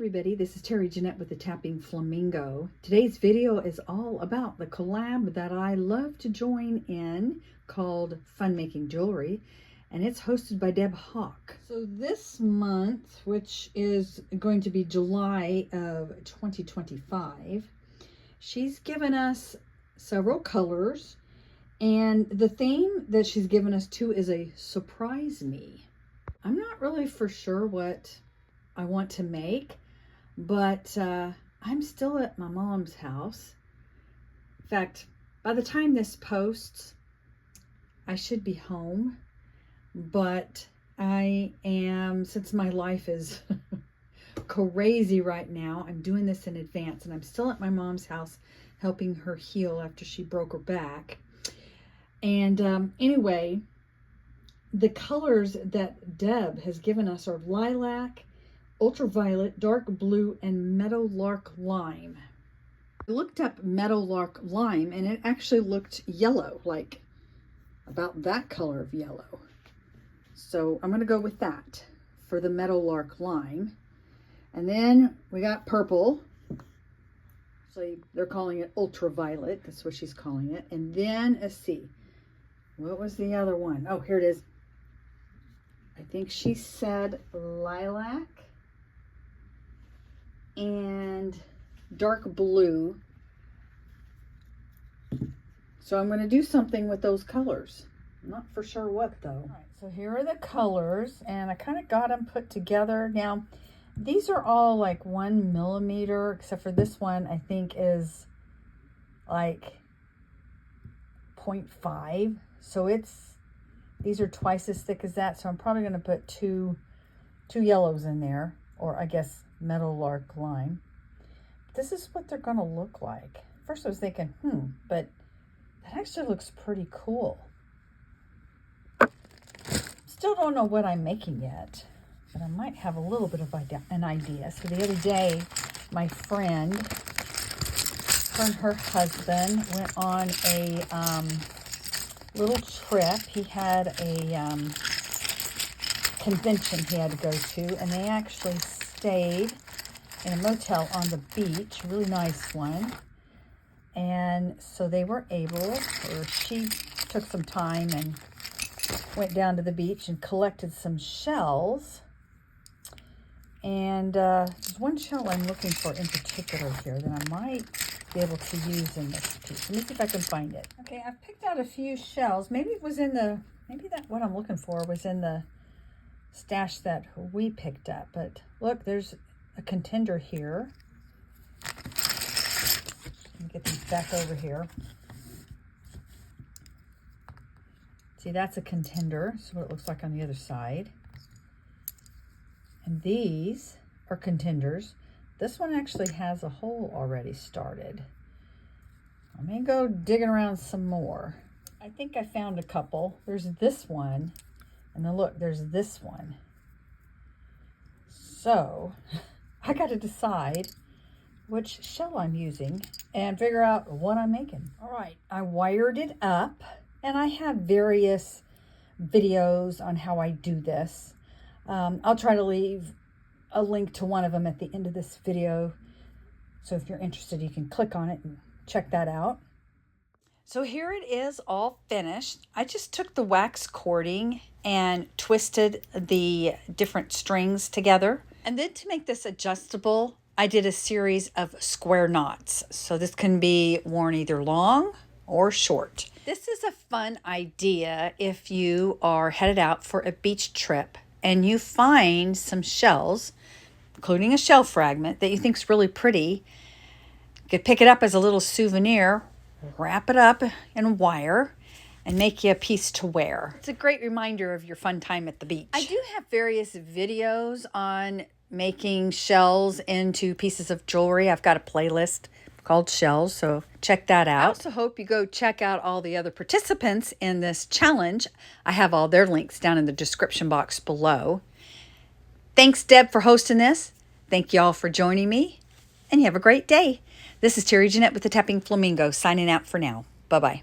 everybody, this is Terry Jeanette with the Tapping Flamingo. Today's video is all about the collab that I love to join in called Fun Making Jewelry, and it's hosted by Deb Hawk. So this month, which is going to be July of 2025, she's given us several colors, and the theme that she's given us to is a surprise me. I'm not really for sure what I want to make, but I'm still at my mom's house. In fact, by the time this posts, I should be home, but I am, since my life is crazy right now, I'm doing this in advance, and I'm still at my mom's house helping her heal after she broke her back. And anyway, the colors that Deb has given us are lilac, ultraviolet, dark blue, and meadowlark lime. I looked up meadowlark lime and it actually looked yellow, like about that color of yellow. So I'm going to go with that for the meadowlark lime. And then we got purple. So they're calling it ultraviolet. That's what she's calling it. And then let's see. What was the other one? Oh, here it is. I think she said lilac and dark blue. So I'm going to do something with those colors. I'm not for sure what though. All right, so here are the colors, and I kind of got them put together. Now, these are all like 1 millimeter, except for this one I think is like 0.5. So these are twice as thick as that. So I'm probably going to put two yellows in there, or I guess meadowlark lime. This is what they're going to look like. First I was thinking, but that actually looks pretty cool. Still don't know what I'm making yet, but I might have a little bit of an idea. So the other day, my friend, her and her husband went on a little trip. He had a convention he had to go to, and they actually stayed in a motel on the beach, a really nice one. And so they were able, or she took some time and went down to the beach and collected some shells. And there's one shell I'm looking for in particular here that I might be able to use in this piece. Let me see if I can find it. Okay, I've picked out a few shells. Maybe it was in the, what I'm looking for was in the stash that we picked up. But look, there's a contender here. Let me get these back over here. See, that's a contender. This is what it looks like on the other side. And these are contenders. This one actually has a hole already started. I may go digging around some more. I think I found a couple. There's this one. And then look, there's this one. So I got to decide which shell I'm using and figure out what I'm making. All right, I wired it up, and I have various videos on how I do this. I'll try to leave a link to one of them at the end of this video. So if you're interested, you can click on it and check that out. So here it is all finished. I just took the wax cording and twisted the different strings together. And then to make this adjustable, I did a series of square knots. So this can be worn either long or short. This is a fun idea if you are headed out for a beach trip and you find some shells, including a shell fragment that you think is really pretty. You could pick it up as a little souvenir, wrap it up in wire, and make you a piece to wear. It's a great reminder of your fun time at the beach. I do have various videos on making shells into pieces of jewelry. I've got a playlist called Shells, so check that out. I also hope you go check out all the other participants in this challenge. I have all their links down in the description box below. Thanks, Deb, for hosting this. Thank you all for joining me, and you have a great day. This is Terry Jeanette with the Tapping Flamingo, signing out for now. Bye-bye.